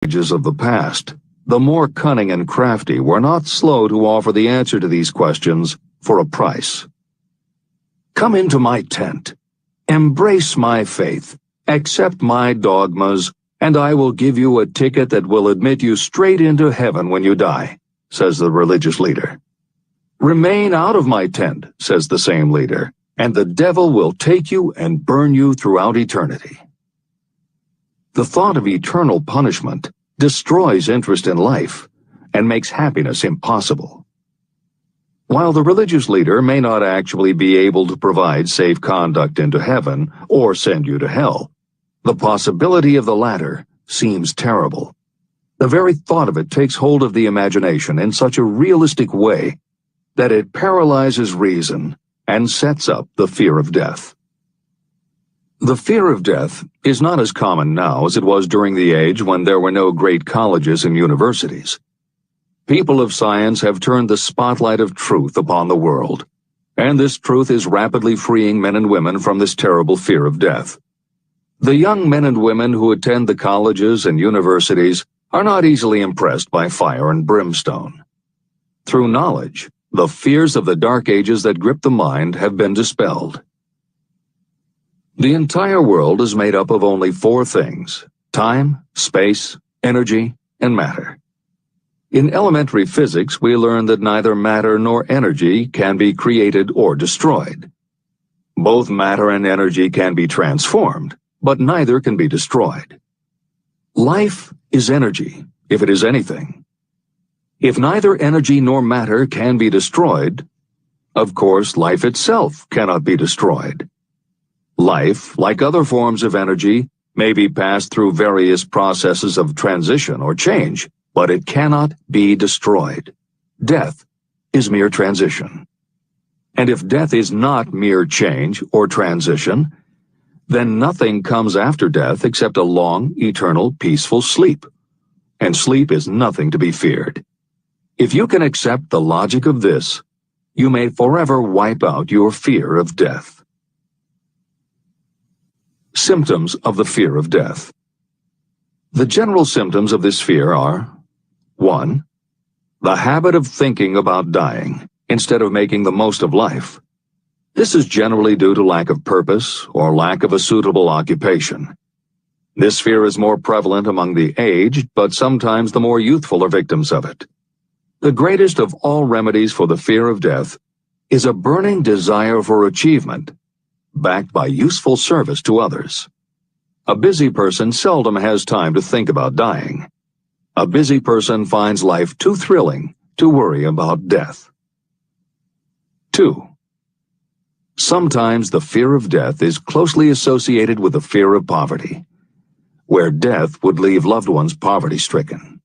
ages of the past, the more cunning and crafty were not slow to offer the answer to these questions for a price. Come into my tent, embrace my faith, accept my dogmas, and I will give you a ticket that will admit you straight into heaven when you die, says the religious leader. Remain out of my tent, says the same leader, and the devil will take you and burn you throughout eternity. The thought of eternal punishment destroys interest in life and makes happiness impossible. While the religious leader may not actually be able to provide safe conduct into heaven or send you to hell, the possibility of the latter seems terrible. The very thought of it takes hold of the imagination in such a realistic way that it paralyzes reason and sets up the fear of death. The fear of death is not as common now as it was during the age when there were no great colleges and universities. People of science have turned the spotlight of truth upon the world, and this truth is rapidly freeing men and women from this terrible fear of death. The young men and women who attend the colleges and universities are not easily impressed by fire and brimstone. Through knowledge, the fears of the dark ages that grip the mind have been dispelled. The entire world is made up of only four things: time, space, energy, and matter. In elementary physics, we learn that neither matter nor energy can be created or destroyed. Both matter and energy can be transformed, but neither can be destroyed. Life is energy, if it is anything. If neither energy nor matter can be destroyed, of course, life itself cannot be destroyed. Life, like other forms of energy, may be passed through various processes of transition or change, but it cannot be destroyed. Death is mere transition. And if death is not mere change or transition, then nothing comes after death except a long, eternal, peaceful sleep. And sleep is nothing to be feared. If you can accept the logic of this, you may forever wipe out your fear of death. Symptoms of the fear of death. The general symptoms of this fear are: 1. The habit of thinking about dying instead of making the most of life. This is generally due to lack of purpose or lack of a suitable occupation. This fear is more prevalent among the aged, but sometimes the more youthful are victims of it. The greatest of all remedies for the fear of death is a burning desire for achievement, backed by useful service to others. A busy person seldom has time to think about dying. A busy person finds life too thrilling to worry about death. 2. Sometimes the fear of death is closely associated with the fear of poverty, where death would leave loved ones poverty-stricken.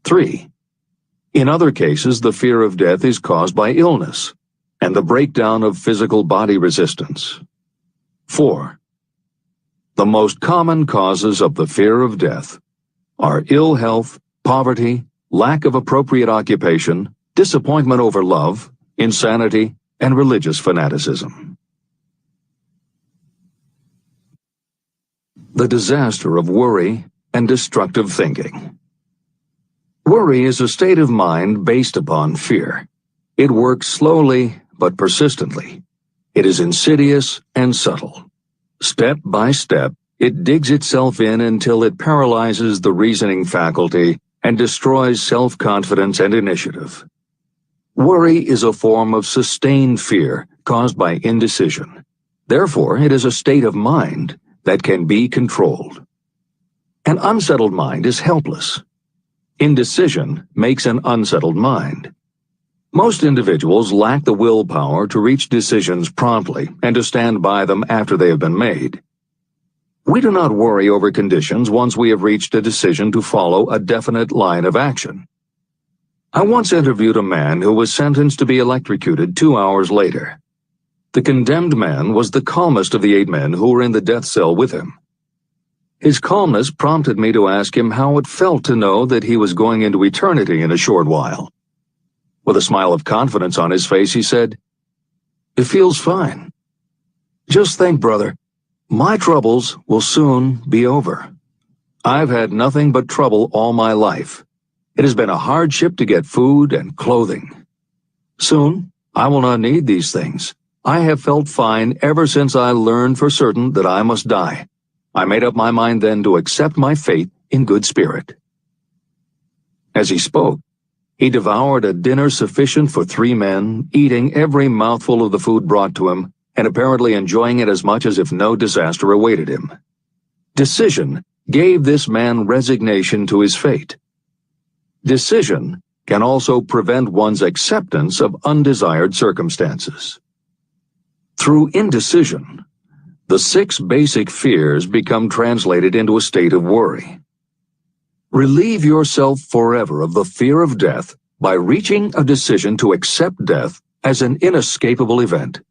3. In other cases, the fear of death is caused by illness and the breakdown of physical body resistance. 4. The most common causes of the fear of death are ill health, poverty, lack of appropriate occupation, disappointment over love, insanity, and religious fanaticism. The disaster of worry and destructive thinking. Worry is a state of mind based upon fear. It works slowly but persistently. It is insidious and subtle. Step by step, it digs itself in until it paralyzes the reasoning faculty and destroys self-confidence and initiative. Worry is a form of sustained fear caused by indecision. Therefore, it is a state of mind that can be controlled. An unsettled mind is helpless. Indecision makes an unsettled mind. Most individuals lack the willpower to reach decisions promptly and to stand by them after they have been made. We do not worry over conditions once we have reached a decision to follow a definite line of action. I once interviewed a man who was sentenced to be electrocuted 2 hours later. The condemned man was the calmest of the 8 men who were in the death cell with him. His calmness prompted me to ask him how it felt to know that he was going into eternity in a short while. With a smile of confidence on his face, he said, "It feels fine. Just think, brother, my troubles will soon be over. I've had nothing but trouble all my life. It has been a hardship to get food and clothing. Soon, I will not need these things. I have felt fine ever since I learned for certain that I must die. I made up my mind then to accept my fate in good spirit." As he spoke, he devoured a dinner sufficient for 3 men, eating every mouthful of the food brought to him, and apparently enjoying it as much as if no disaster awaited him. Decision gave this man resignation to his fate. Decision can also prevent one's acceptance of undesired circumstances. Through indecision, the 6 basic fears become translated into a state of worry. Relieve yourself forever of the fear of death by reaching a decision to accept death as an inescapable event.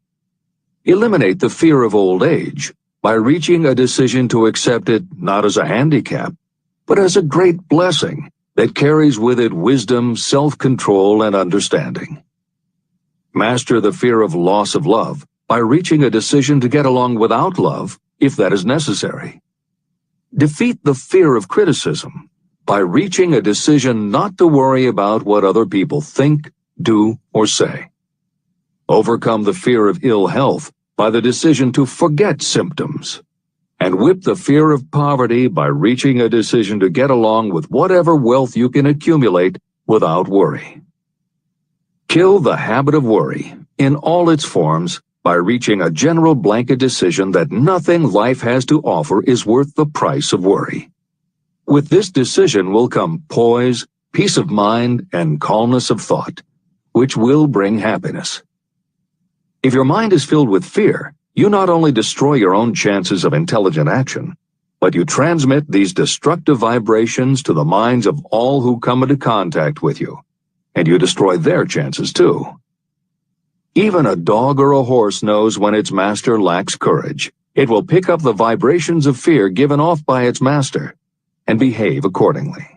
Eliminate the fear of old age by reaching a decision to accept it not as a handicap, but as a great blessing that carries with it wisdom, self-control, and understanding. Master the fear of loss of love by reaching a decision to get along without love, if that is necessary. Defeat the fear of criticism by reaching a decision not to worry about what other people think, do, or say. Overcome the fear of ill health by the decision to forget symptoms, and whip the fear of poverty by reaching a decision to get along with whatever wealth you can accumulate without worry. Kill the habit of worry in all its forms by reaching a general blanket decision that nothing life has to offer is worth the price of worry. With this decision will come poise, peace of mind, and calmness of thought, which will bring happiness. If your mind is filled with fear, you not only destroy your own chances of intelligent action, but you transmit these destructive vibrations to the minds of all who come into contact with you, and you destroy their chances too. Even a dog or a horse knows when its master lacks courage. It will pick up the vibrations of fear given off by its master and behave accordingly.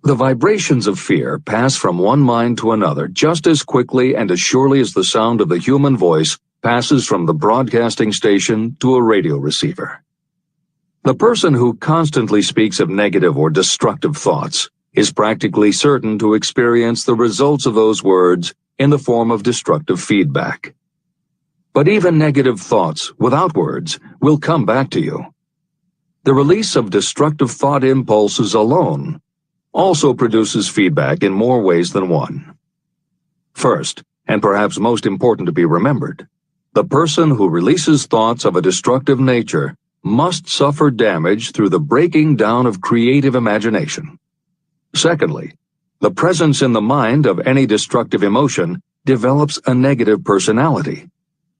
The vibrations of fear pass from one mind to another just as quickly and as surely as the sound of the human voice passes from the broadcasting station to a radio receiver. The person who constantly speaks of negative or destructive thoughts is practically certain to experience the results of those words in the form of destructive feedback. But even negative thoughts without words will come back to you. The release of destructive thought impulses alone also produces feedback in more ways than one. First, and perhaps most important to be remembered, the person who releases thoughts of a destructive nature must suffer damage through the breaking down of creative imagination. Secondly, the presence in the mind of any destructive emotion develops a negative personality,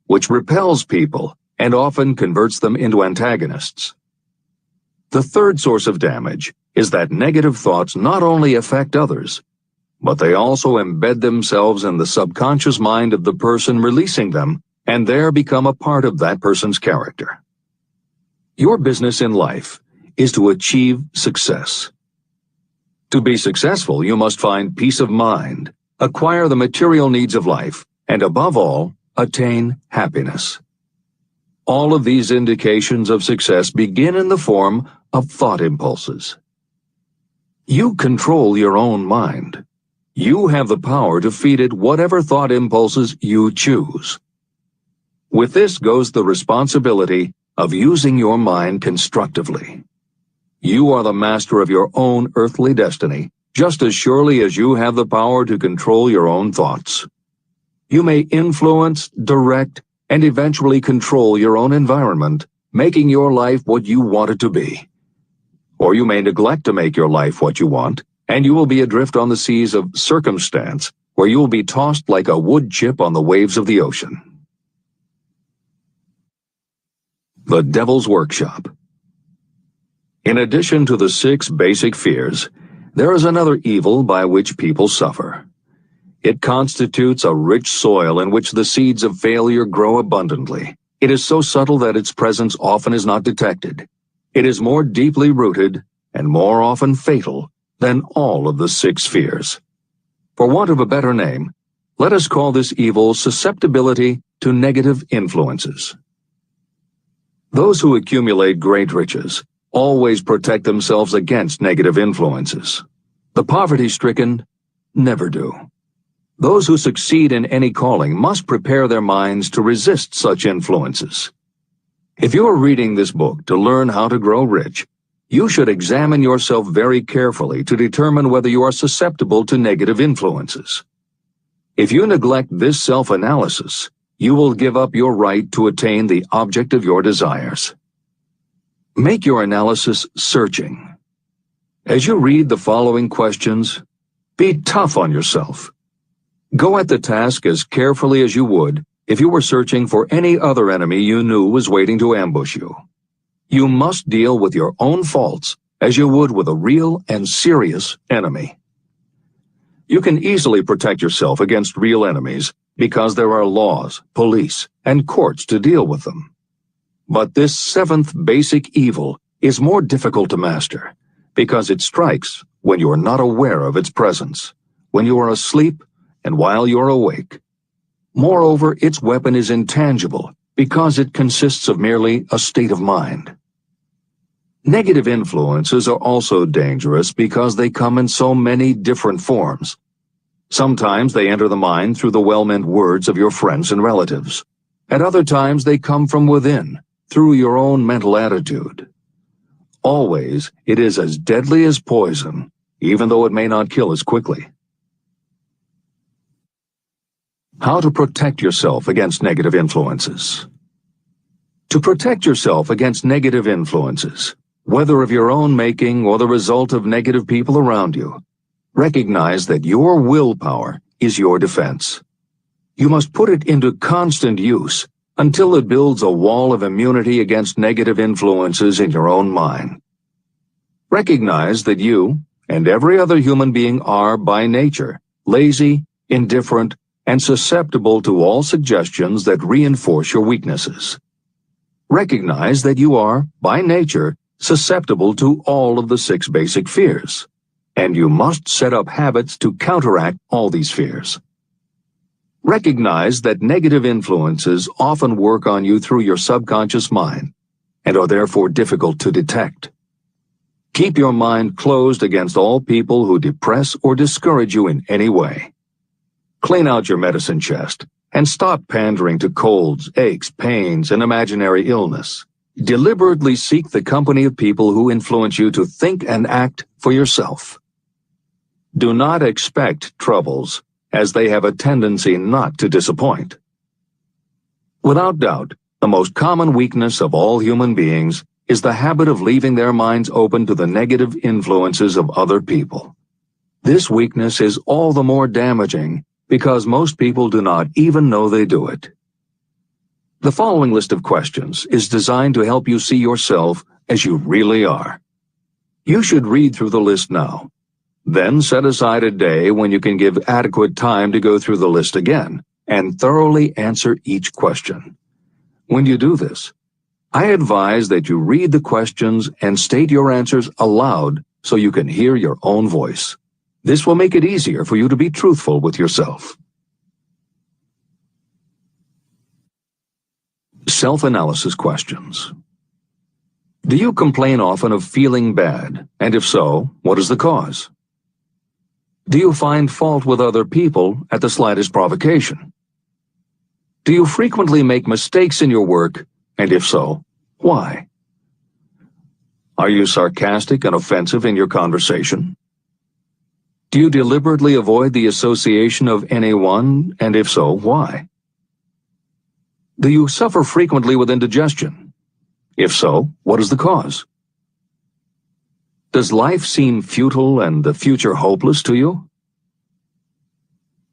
which repels people and often converts them into antagonists. The third source of damage is that negative thoughts not only affect others, but they also embed themselves in the subconscious mind of the person releasing them and there become a part of that person's character. Your business in life is to achieve success. To be successful, you must find peace of mind, acquire the material needs of life, and above all, attain happiness. All of these indications of success begin in the form of thought impulses. You control your own mind. You have the power to feed it whatever thought impulses you choose. With this goes the responsibility of using your mind constructively. You are the master of your own earthly destiny, just as surely as you have the power to control your own thoughts. You may influence, direct, and eventually control your own environment, making your life what you want it to be. Or you may neglect to make your life what you want, and you will be adrift on the seas of circumstance, where you will be tossed like a wood chip on the waves of the ocean. The Devil's Workshop. In addition to the 6 basic fears, there is another evil by which people suffer. It constitutes a rich soil in which the seeds of failure grow abundantly. It is so subtle that its presence often is not detected. It is more deeply rooted and more often fatal than all of the 6 fears. For want of a better name, let us call this evil susceptibility to negative influences. Those who accumulate great riches always protect themselves against negative influences. The poverty-stricken never do. Those who succeed in any calling must prepare their minds to resist such influences. If you are reading this book to learn how to grow rich, you should examine yourself very carefully to determine whether you are susceptible to negative influences. If you neglect this self-analysis, you will give up your right to attain the object of your desires. Make your analysis searching. As you read the following questions, be tough on yourself. Go at the task as carefully as you would if you were searching for any other enemy you knew was waiting to ambush you. You must deal with your own faults as you would with a real and serious enemy. You can easily protect yourself against real enemies because there are laws, police, and courts to deal with them. But this seventh basic evil is more difficult to master because it strikes when you are not aware of its presence, when you are asleep and while you are awake. Moreover, its weapon is intangible because it consists of merely a state of mind. Negative influences are also dangerous because they come in so many different forms. Sometimes they enter the mind through the well-meant words of your friends and relatives. At other times they come from within, through your own mental attitude. Always, it is as deadly as poison, even though it may not kill as quickly. How to protect yourself against negative influences. To protect yourself against negative influences, whether of your own making or the result of negative people around you, recognize that your willpower is your defense. You must put it into constant use until it builds a wall of immunity against negative influences in your own mind. Recognize that you and every other human being are, by nature, lazy, indifferent, and susceptible to all suggestions that reinforce your weaknesses. Recognize that you are, by nature, susceptible to all of the 6 basic fears, and you must set up habits to counteract all these fears. Recognize that negative influences often work on you through your subconscious mind and are therefore difficult to detect. Keep your mind closed against all people who depress or discourage you in any way. Clean out your medicine chest and stop pandering to colds, aches, pains, and imaginary illness. Deliberately seek the company of people who influence you to think and act for yourself. Do not expect troubles, as they have a tendency not to disappoint. Without doubt, the most common weakness of all human beings is the habit of leaving their minds open to the negative influences of other people. This weakness is all the more damaging because most people do not even know they do it. The following list of questions is designed to help you see yourself as you really are. You should read through the list now. Then set aside a day when you can give adequate time to go through the list again and thoroughly answer each question. When you do this, I advise that you read the questions and state your answers aloud so you can hear your own voice. This will make it easier for you to be truthful with yourself. Self-analysis questions. Do you complain often of feeling bad? And if so, what is the cause? Do you find fault with other people at the slightest provocation? Do you frequently make mistakes in your work? And if so, why? Are you sarcastic and offensive in your conversation? Do you deliberately avoid the association of anyone? And if so, why? Do you suffer frequently with indigestion? If so, what is the cause? Does life seem futile and the future hopeless to you?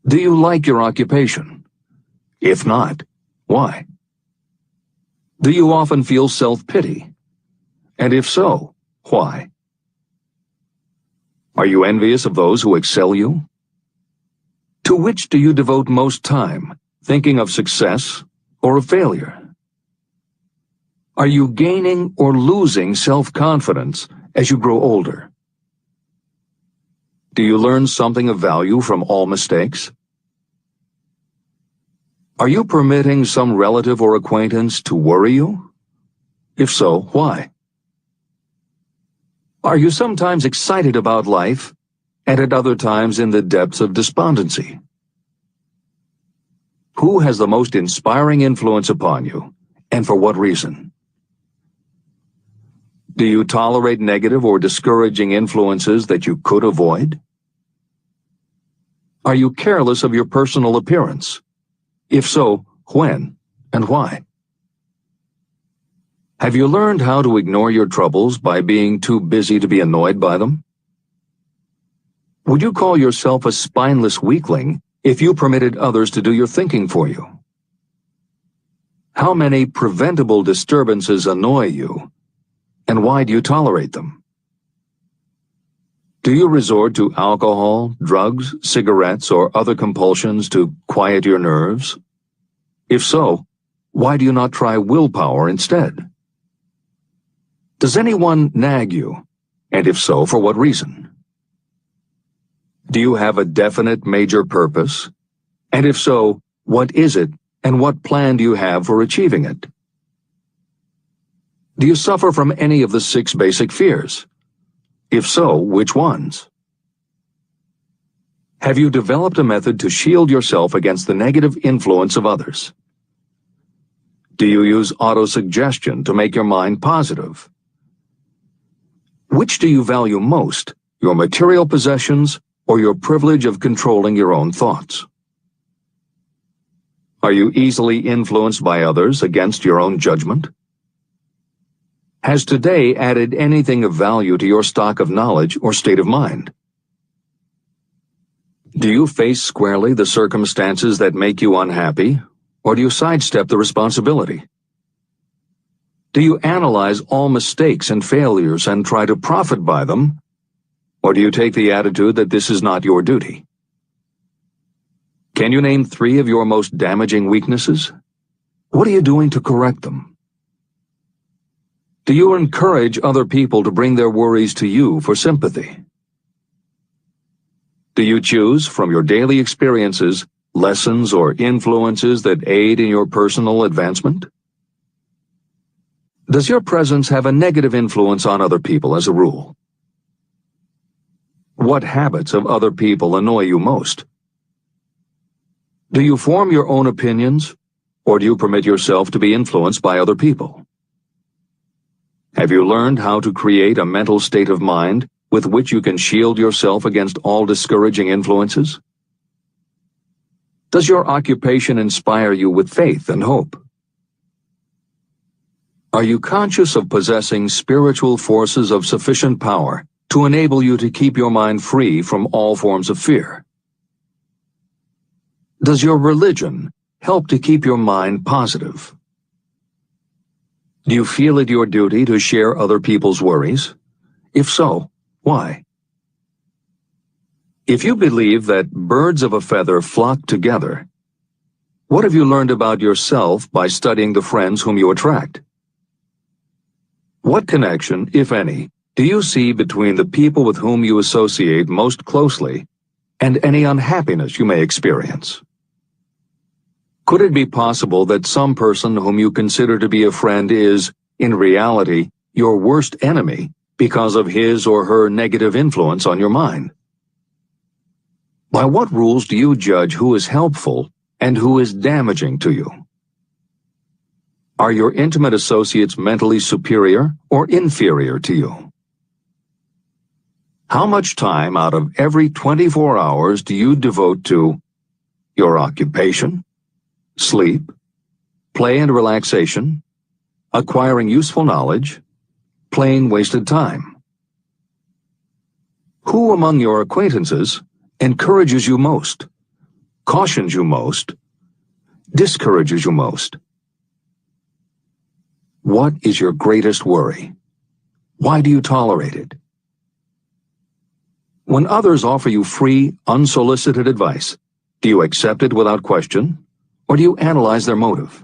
Do you like your occupation? If not, why? Do you often feel self-pity? And if so, why? Are you envious of those who excel you? To which do you devote most time, thinking of success or of failure? Are you gaining or losing self-confidence as you grow older? Do you learn something of value from all mistakes? Are you permitting some relative or acquaintance to worry you? If so, why? Are you sometimes excited about life, and at other times in the depths of despondency? Who has the most inspiring influence upon you, and for what reason? Do you tolerate negative or discouraging influences that you could avoid? Are you careless of your personal appearance? If so, when and why? Have you learned how to ignore your troubles by being too busy to be annoyed by them? Would you call yourself a spineless weakling if you permitted others to do your thinking for you? How many preventable disturbances annoy you, and why do you tolerate them? Do you resort to alcohol, drugs, cigarettes, or other compulsions to quiet your nerves? If so, why do you not try willpower instead? Does anyone nag you, and if so, for what reason? Do you have a definite major purpose? And if so, what is it, and what plan do you have for achieving it? Do you suffer from any of the 6 basic fears? If so, which ones? Have you developed a method to shield yourself against the negative influence of others? Do you use autosuggestion to make your mind positive? Which do you value most, your material possessions or your privilege of controlling your own thoughts? Are you easily influenced by others against your own judgment? Has today added anything of value to your stock of knowledge or state of mind? Do you face squarely the circumstances that make you unhappy, or do you sidestep the responsibility? Do you analyze all mistakes and failures and try to profit by them, or do you take the attitude that this is not your duty? Can you name 3 of your most damaging weaknesses? What are you doing to correct them? Do you encourage other people to bring their worries to you for sympathy? Do you choose from your daily experiences lessons or influences that aid in your personal advancement? Does your presence have a negative influence on other people as a rule? What habits of other people annoy you most? Do you form your own opinions, or do you permit yourself to be influenced by other people? Have you learned how to create a mental state of mind with which you can shield yourself against all discouraging influences? Does your occupation inspire you with faith and hope? Are you conscious of possessing spiritual forces of sufficient power to enable you to keep your mind free from all forms of fear? Does your religion help to keep your mind positive? Do you feel it your duty to share other people's worries? If so, why? If you believe that birds of a feather flock together, what have you learned about yourself by studying the friends whom you attract? What connection, if any, do you see between the people with whom you associate most closely and any unhappiness you may experience? Could it be possible that some person whom you consider to be a friend is, in reality, your worst enemy because of his or her negative influence on your mind? By what rules do you judge who is helpful and who is damaging to you? Are your intimate associates mentally superior or inferior to you? How much time out of every 24 hours do you devote to your occupation, sleep, play and relaxation, acquiring useful knowledge, plain wasted time? Who among your acquaintances encourages you most, cautions you most, discourages you most? What is your greatest worry? Why do you tolerate it? When others offer you free, unsolicited advice, do you accept it without question, or do you analyze their motive?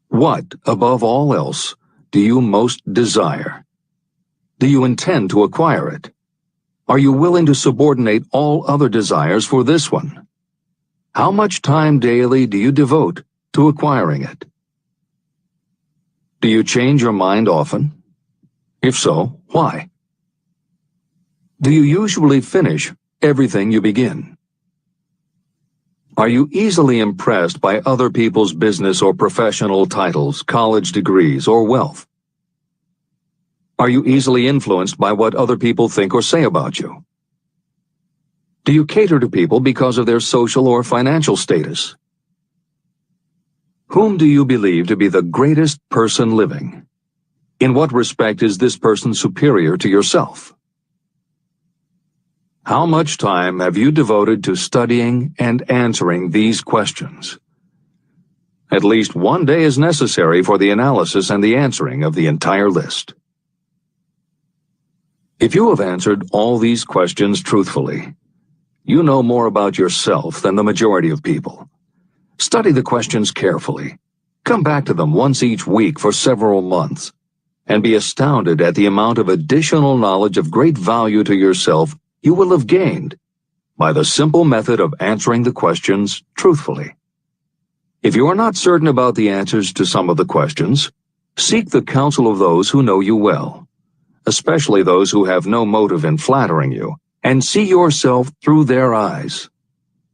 What, above all else, do you most desire? Do you intend to acquire it? Are you willing to subordinate all other desires for this one? How much time daily do you devote to acquiring it? Do you change your mind often? If so, why? Do you usually finish everything you begin? Are you easily impressed by other people's business or professional titles, college degrees, or wealth? Are you easily influenced by what other people think or say about you? Do you cater to people because of their social or financial status? Whom do you believe to be the greatest person living? In what respect is this person superior to yourself? How much time have you devoted to studying and answering these questions? At least one day is necessary for the analysis and the answering of the entire list. If you have answered all these questions truthfully, you know more about yourself than the majority of people. Study the questions carefully. Come back to them once each week for several months, and be astounded at the amount of additional knowledge of great value to yourself you will have gained by the simple method of answering the questions truthfully. If you are not certain about the answers to some of the questions, seek the counsel of those who know you well, especially those who have no motive in flattering you, and see yourself through their eyes.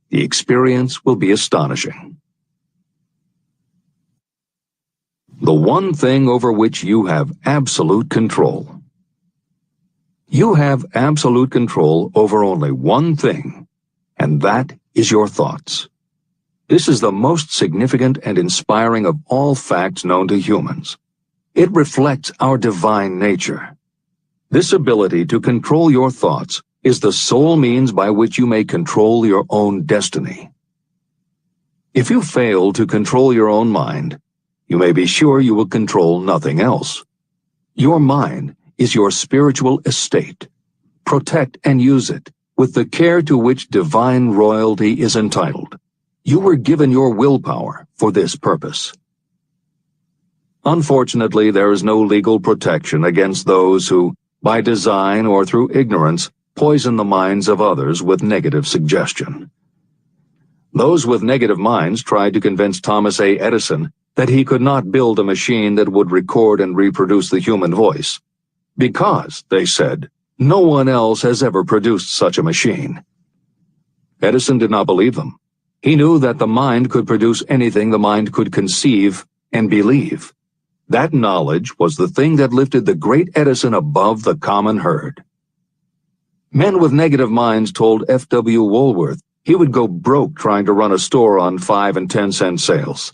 The experience will be astonishing. The one thing over which you have absolute control. You have absolute control over only one thing, and that is your thoughts. This is the most significant and inspiring of all facts known to humans. It reflects our divine nature. This ability to control your thoughts is the sole means by which you may control your own destiny. If you fail to control your own mind, you may be sure you will control nothing else. Your mind is your spiritual estate. Protect and use it with the care to which divine royalty is entitled. You were given your willpower for this purpose. Unfortunately, there is no legal protection against those who, by design or through ignorance, poison the minds of others with negative suggestion. Those with negative minds tried to convince Thomas A. Edison that he could not build a machine that would record and reproduce the human voice, because, they said, no one else has ever produced such a machine. Edison did not believe them. He knew that the mind could produce anything the mind could conceive and believe. That knowledge was the thing that lifted the great Edison above the common herd. Men with negative minds told F.W. Woolworth he would go broke trying to run a store on 5 and 10 cent sales.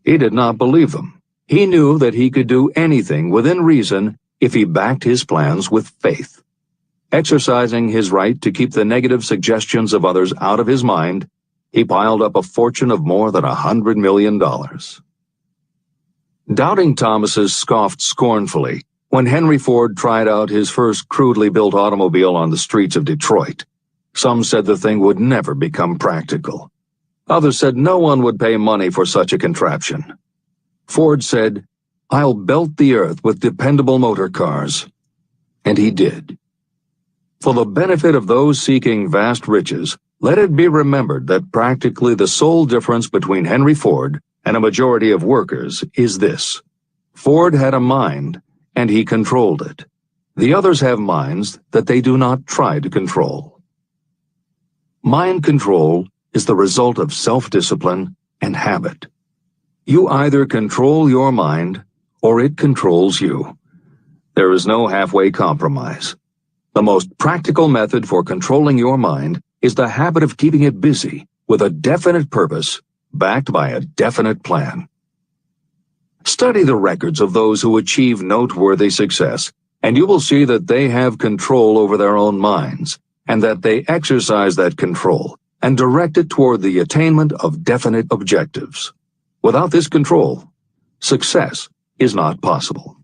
He did not believe them. He knew that he could do anything within reason if he backed his plans with faith. Exercising his right to keep the negative suggestions of others out of his mind, he piled up a fortune of more than $100 million. Doubting Thomases scoffed scornfully when Henry Ford tried out his first crudely built automobile on the streets of Detroit. Some said the thing would never become practical. Others said no one would pay money for such a contraption. Ford said, "I'll belt the earth with dependable motor cars." And he did. For the benefit of those seeking vast riches, let it be remembered that practically the sole difference between Henry Ford and a majority of workers is this: Ford had a mind, and he controlled it. The others have minds that they do not try to control. Mind control is the result of self-discipline and habit. You either control your mind, or it controls you. There is no halfway compromise. The most practical method for controlling your mind is the habit of keeping it busy with a definite purpose, backed by a definite plan. Study the records of those who achieve noteworthy success, and you will see that they have control over their own minds, and that they exercise that control and direct it toward the attainment of definite objectives. Without this control, success is not possible.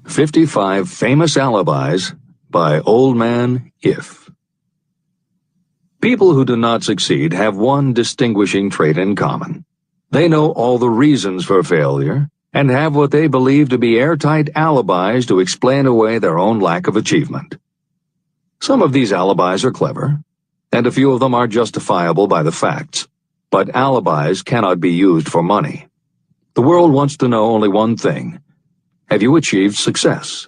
55 Famous Alibis by Old Man If. People who do not succeed have one distinguishing trait in common. They know all the reasons for failure and have what they believe to be airtight alibis to explain away their own lack of achievement. Some of these alibis are clever, and a few of them are justifiable by the facts, but alibis cannot be used for money. The world wants to know only one thing: have you achieved success?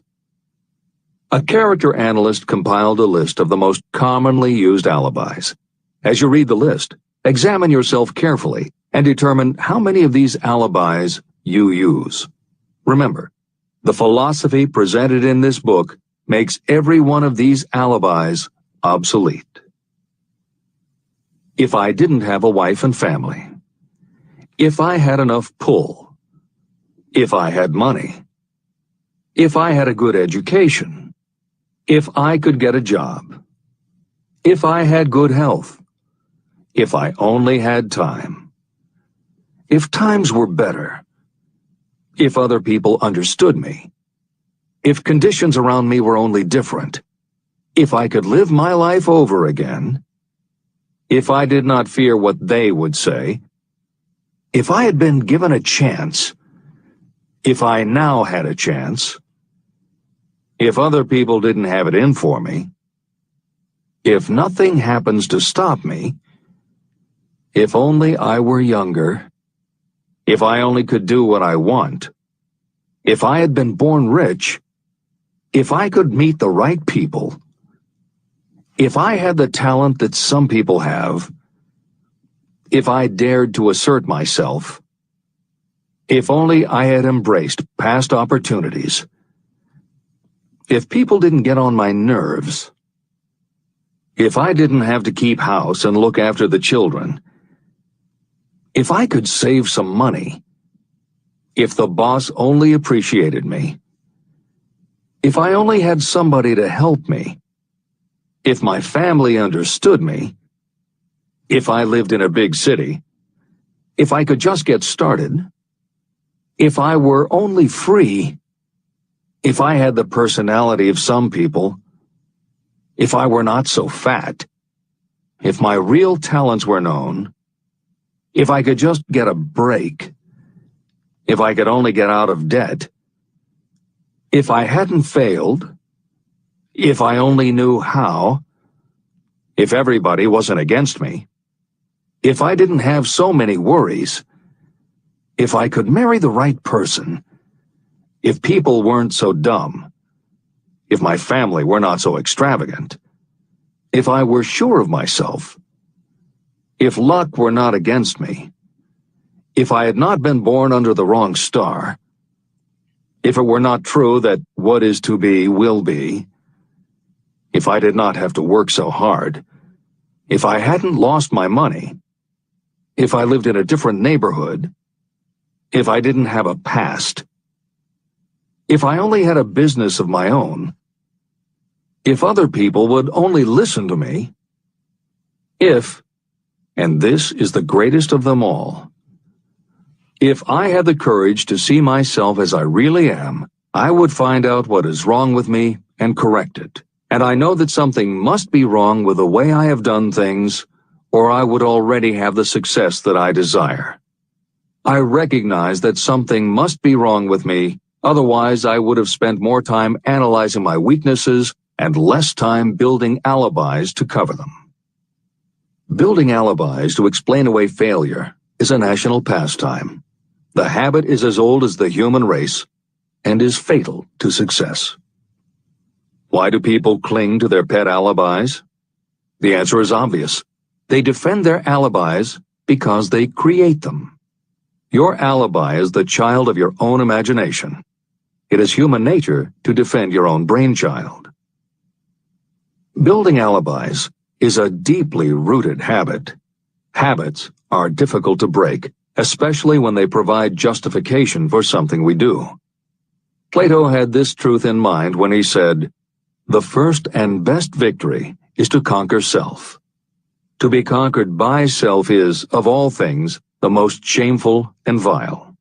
A character analyst compiled a list of the most commonly used alibis. As you read the list, examine yourself carefully and determine how many of these alibis you use. Remember, the philosophy presented in this book makes every one of these alibis obsolete. If I didn't have a wife and family. If I had enough pull. If I had money. If I had a good education. If I could get a job. If I had good health. If I only had time. If times were better. If other people understood me. If conditions around me were only different. If I could live my life over again. If I did not fear what they would say. If I had been given a chance. If I now had a chance. If other people didn't have it in for me. If nothing happens to stop me. If only I were younger. If I only could do what I want. If I had been born rich. If I could meet the right people. If I had the talent that some people have. If I dared to assert myself. If only I had embraced past opportunities. If people didn't get on my nerves. If I didn't have to keep house and look after the children. If I could save some money. If the boss only appreciated me. If I only had somebody to help me. If my family understood me. If I lived in a big city. If I could just get started. If I were only free. If I had the personality of some people. If I were not so fat. If my real talents were known. If I could just get a break. If I could only get out of debt. If I hadn't failed. If I only knew how. If everybody wasn't against me. If I didn't have so many worries. If I could marry the right person. If people weren't so dumb. If my family were not so extravagant. If I were sure of myself. If luck were not against me. If I had not been born under the wrong star. If it were not true that what is to be will be. If I did not have to work so hard. If I hadn't lost my money. If I lived in a different neighborhood. If I didn't have a past. If I only had a business of my own. If other people would only listen to me. If, and this is the greatest of them all, if I had the courage to see myself as I really am, I would find out what is wrong with me and correct it. And I know that something must be wrong with the way I have done things, or I would already have the success that I desire. I recognize that something must be wrong with me, otherwise I would have spent more time analyzing my weaknesses and less time building alibis to cover them. Building alibis to explain away failure is a national pastime. The habit is as old as the human race and is fatal to success. Why do people cling to their pet alibis? The answer is obvious. They defend their alibis because they create them. Your alibi is the child of your own imagination. It is human nature to defend your own brainchild. Building alibis is a deeply rooted habit. Habits are difficult to break, especially when they provide justification for something we do. Plato had this truth in mind when he said, "The first and best victory is to conquer self. To be conquered by self is, of all things, the most shameful and vile."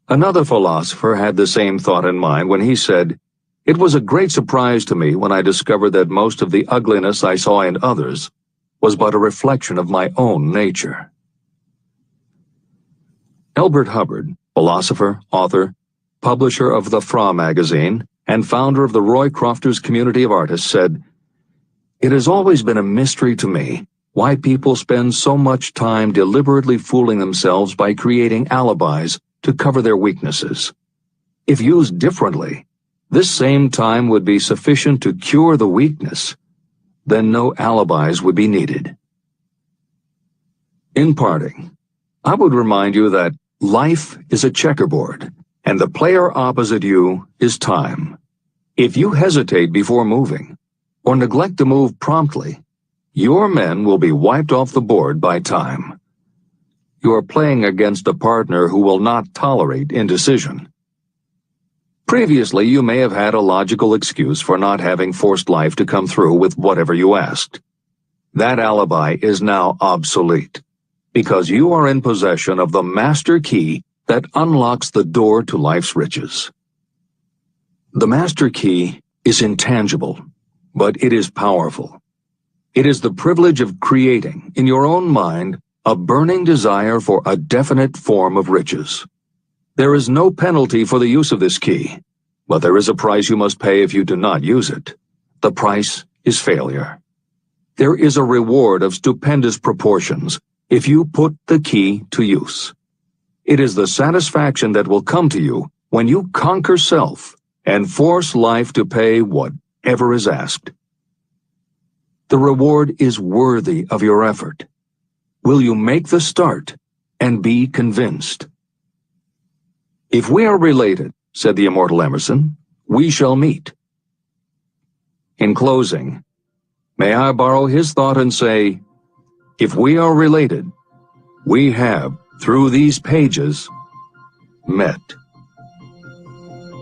Another philosopher had the same thought in mind when he said, "It was a great surprise to me when I discovered that most of the ugliness I saw in others was but a reflection of my own nature." Elbert Hubbard, philosopher, author, publisher of the Fra magazine, and founder of the Roy Crofters Community of Artists, said, "It has always been a mystery to me why people spend so much time deliberately fooling themselves by creating alibis to cover their weaknesses. If used differently, this same time would be sufficient to cure the weakness. Then no alibis would be needed. In parting, I would remind you that life is a checkerboard, and the player opposite you is time. If you hesitate before moving, or neglect to move promptly, your men will be wiped off the board by time. You are playing against a partner who will not tolerate indecision. Previously, you may have had a logical excuse for not having forced life to come through with whatever you asked. That alibi is now obsolete, because you are in possession of the master key that unlocks the door to life's riches. The master key is intangible, but it is powerful. It is the privilege of creating, in your own mind, a burning desire for a definite form of riches. There is no penalty for the use of this key, but there is a price you must pay if you do not use it. The price is failure. There is a reward of stupendous proportions if you put the key to use. It is the satisfaction that will come to you when you conquer self and force life to pay whatever is asked. The reward is worthy of your effort. Will you make the start and be convinced? If we are related, said the immortal Emerson, we shall meet. In closing, may I borrow his thought and say, if we are related, we have, through these pages, met.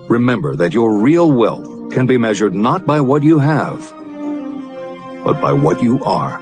Remember that your real wealth can be measured not by what you have, but by what you are.